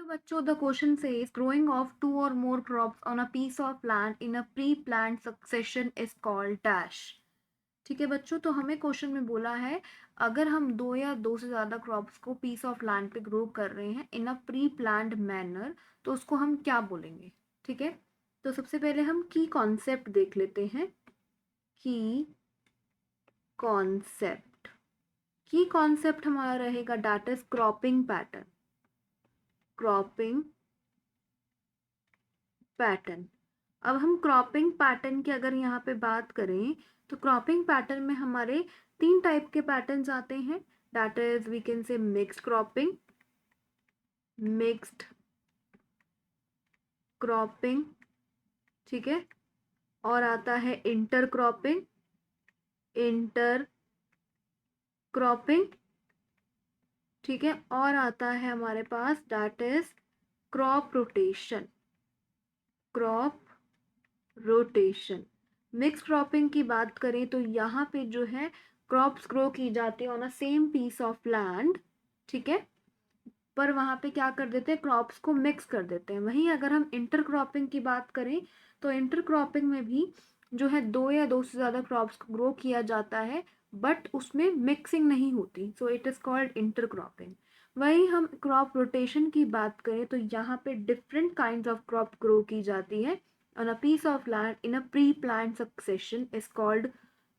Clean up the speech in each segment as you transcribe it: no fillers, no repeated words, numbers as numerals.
बच्चों, the question says growing of two और more crops on a piece of land in a pre planned succession is called dash. ठीक है बच्चों, तो हमें क्वेश्चन में बोला है अगर हम दो या दो से ज्यादा क्रॉप्स को पीस ऑफ लैंड पे ग्रो कर रहे हैं इन अ प्री प्लान्ड मैनर, तो उसको हम क्या बोलेंगे। ठीक है, तो सबसे पहले हम की कॉन्सेप्ट देख लेते हैं। की कॉन्सेप्ट की कॉन्सेप्ट हमारा रहेगा that is cropping pattern. Cropping pattern. अब हम क्रॉपिंग पैटर्न की अगर यहाँ पे बात करें तो क्रॉपिंग पैटर्न में हमारे तीन टाइप के पैटर्न्स आते हैं। That is we can say mixed cropping, mixed cropping, ठीक है, और आता है इंटर क्रॉपिंग, इंटर क्रॉपिंग, ठीक है, और आता है हमारे पास that is crop rotation. Crop rotation. Mix cropping की बात करें तो यहाँ पे जो है क्रॉप्स ग्रो की जाती है on a same piece of land, ठीक है, पर वहाँ पे क्या कर देते हैं, क्रॉप्स को मिक्स कर देते हैं। वहीं अगर हम इंटर क्रॉपिंग की बात करें तो इंटर क्रॉपिंग में भी जो है दो या दो से ज़्यादा क्रॉप्स को ग्रो किया जाता है, बट उसमें मिक्सिंग नहीं होती, so it is called inter cropping. वहीं हम क्रॉप रोटेशन की बात करें तो यहाँ पे different kind of crop grow की जाती है on a piece of land in a pre-planned succession is called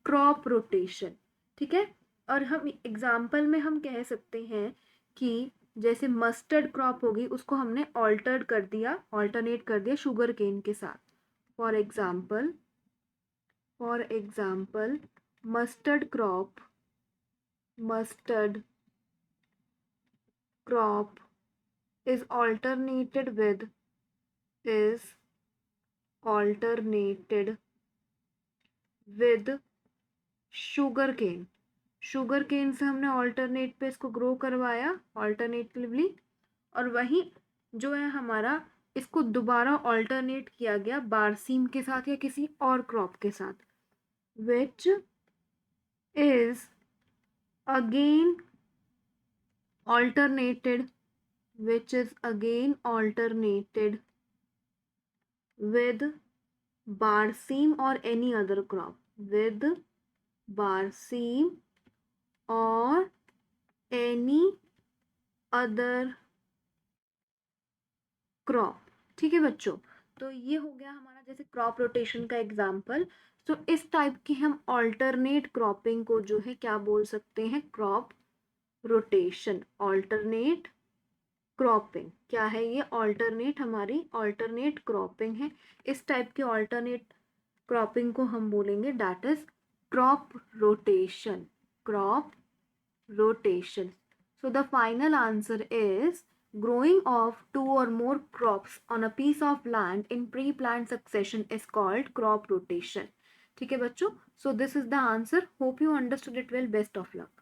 crop rotation। ठीक है, और हम एग्जाम्पल में हम कह सकते हैं कि जैसे मस्टर्ड क्रॉप होगी उसको हमने ऑल्टर्ड कर दिया, ऑल्टरनेट कर दिया शुगर केन के साथ। For example mustard crop is alternated with is alternated with sugar cane. Sugar cane से हमने ऑल्टरनेट पे इसको ग्रो करवाया ऑल्टरनेटिवली, और वहीं जो है हमारा इसको दोबारा ऑल्टरनेट किया गया बारसीम के साथ या किसी और क्रॉप के साथ, which is again alternated which is again alternated with barseem or any other crop, with barseem or any other crop. ठीक है बच्चों, तो ये हो गया हमारा जैसे क्रॉप रोटेशन का एग्जाम्पल। तो इस टाइप की हम ऑल्टरनेट क्रॉपिंग को जो है क्या बोल सकते हैं, क्रॉप रोटेशन। ऑल्टरनेट क्रॉपिंग क्या है, ये ऑल्टरनेट हमारी ऑल्टरनेट क्रॉपिंग है। इस टाइप की ऑल्टरनेट क्रॉपिंग को हम बोलेंगे that is crop rotation. Crop rotation. So the final answer is growing of two or more crops on a piece of land in pre-planned succession is called crop rotation. ठीक है बच्चों, so this is the answer. Hope you understood it well. Best of luck.